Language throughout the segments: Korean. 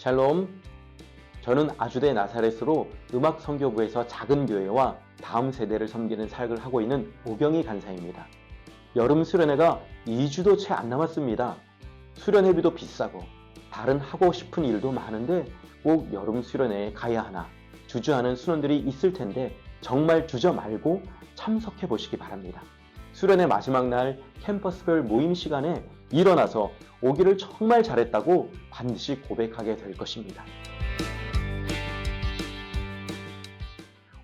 샬롬. 저는 아주대 나사렛으로 음악 선교부에서 작은 교회와 다음 세대를 섬기는 사역을 하고 있는 오경희 간사입니다. 여름 수련회가 2주도 채 안 남았습니다. 수련회비도 비싸고 다른 하고 싶은 일도 많은데 꼭 여름 수련회에 가야 하나 주저하는 순원들이 있을 텐데 정말 주저 말고 참석해 보시기 바랍니다. 수련회 마지막 날 캠퍼스별 모임 시간에 일어나서 오기를 정말 잘했다고 반드시 고백하게 될 것입니다.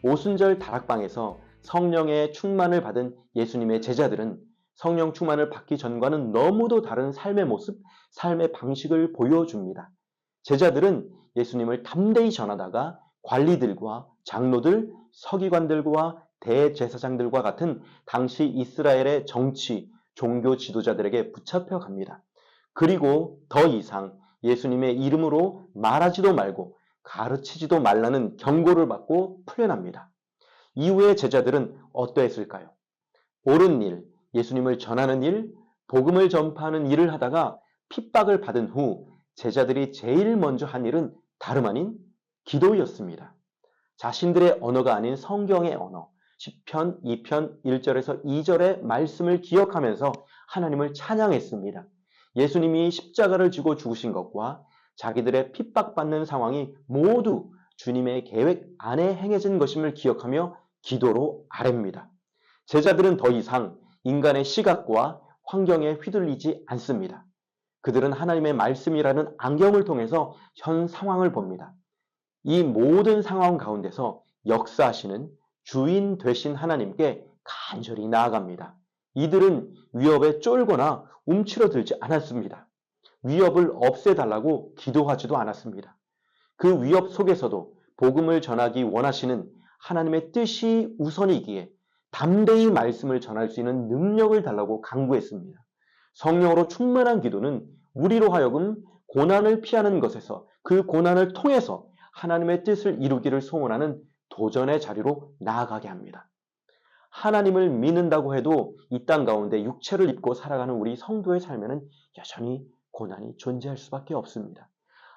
오순절 다락방에서 성령의 충만을 받은 예수님의 제자들은 성령 충만을 받기 전과는 너무도 다른 삶의 모습, 삶의 방식을 보여줍니다. 제자들은 예수님을 담대히 전하다가 관리들과 장로들, 서기관들과 대제사장들과 같은 당시 이스라엘의 정치, 종교 지도자들에게 붙잡혀 갑니다. 그리고 더 이상 예수님의 이름으로 말하지도 말고 가르치지도 말라는 경고를 받고 풀려납니다. 이후에 제자들은 어떠했을까요? 옳은 일, 예수님을 전하는 일, 복음을 전파하는 일을 하다가 핍박을 받은 후 제자들이 제일 먼저 한 일은 다름 아닌 기도였습니다. 자신들의 언어가 아닌 성경의 언어, 10편, 2편, 1절에서 2절의 말씀을 기억하면서 하나님을 찬양했습니다. 예수님이 십자가를 지고 죽으신 것과 자기들의 핍박받는 상황이 모두 주님의 계획 안에 행해진 것임을 기억하며 기도로 아뢰입니다. 제자들은 더 이상 인간의 시각과 환경에 휘둘리지 않습니다. 그들은 하나님의 말씀이라는 안경을 통해서 현 상황을 봅니다. 이 모든 상황 가운데서 역사하시는 주인 되신 하나님께 간절히 나아갑니다. 이들은 위협에 쫄거나 움츠러들지 않았습니다. 위협을 없애달라고 기도하지도 않았습니다. 그 위협 속에서도 복음을 전하기 원하시는 하나님의 뜻이 우선이기에 담대히 말씀을 전할 수 있는 능력을 달라고 간구했습니다. 성령으로 충만한 기도는 우리로 하여금 고난을 피하는 것에서 그 고난을 통해서 하나님의 뜻을 이루기를 소원하는 도전의 자리로 나아가게 합니다. 하나님을 믿는다고 해도 이 땅 가운데 육체를 입고 살아가는 우리 성도의 삶에는 여전히 고난이 존재할 수밖에 없습니다.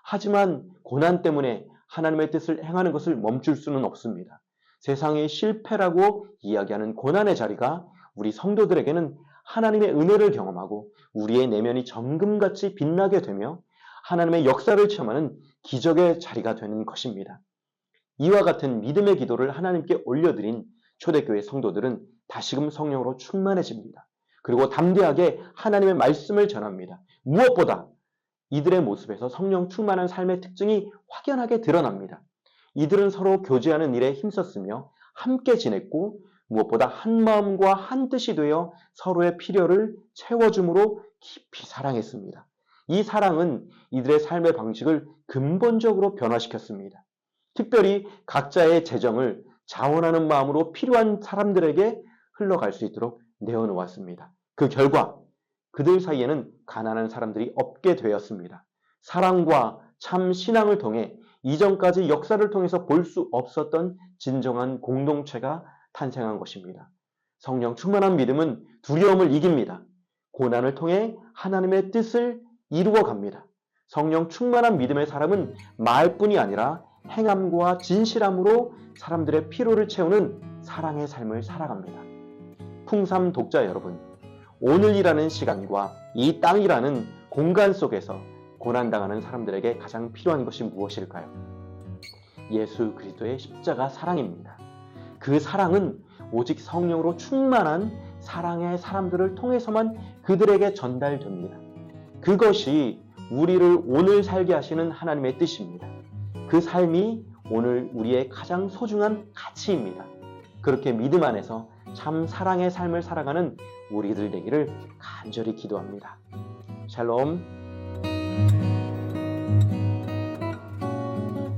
하지만 고난 때문에 하나님의 뜻을 행하는 것을 멈출 수는 없습니다. 세상의 실패라고 이야기하는 고난의 자리가 우리 성도들에게는 하나님의 은혜를 경험하고 우리의 내면이 정금같이 빛나게 되며 하나님의 역사를 체험하는 기적의 자리가 되는 것입니다. 이와 같은 믿음의 기도를 하나님께 올려드린 초대교회 성도들은 다시금 성령으로 충만해집니다. 그리고 담대하게 하나님의 말씀을 전합니다. 무엇보다 이들의 모습에서 성령 충만한 삶의 특징이 확연하게 드러납니다. 이들은 서로 교제하는 일에 힘썼으며 함께 지냈고 무엇보다 한 마음과 한 뜻이 되어 서로의 필요를 채워줌으로 깊이 사랑했습니다. 이 사랑은 이들의 삶의 방식을 근본적으로 변화시켰습니다. 특별히 각자의 재정을 자원하는 마음으로 필요한 사람들에게 흘러갈 수 있도록 내어놓았습니다. 그 결과 그들 사이에는 가난한 사람들이 없게 되었습니다. 사랑과 참 신앙을 통해 이전까지 역사를 통해서 볼 수 없었던 진정한 공동체가 탄생한 것입니다. 성령 충만한 믿음은 두려움을 이깁니다. 고난을 통해 하나님의 뜻을 이루어 갑니다. 성령 충만한 믿음의 사람은 말뿐이 아니라 행함과 진실함으로 사람들의 피로를 채우는 사랑의 삶을 살아갑니다. 풍삼 독자 여러분, 오늘이라는 시간과 이 땅이라는 공간 속에서 고난당하는 사람들에게 가장 필요한 것이 무엇일까요? 예수 그리스도의 십자가 사랑입니다. 그 사랑은 오직 성령으로 충만한 사랑의 사람들을 통해서만 그들에게 전달됩니다. 그것이 우리를 오늘 살게 하시는 하나님의 뜻입니다. 그 삶이 오늘 우리의 가장 소중한 가치입니다. 그렇게 믿음 안에서 참 사랑의 삶을 살아가는 우리들 되기를 간절히 기도합니다. 샬롬.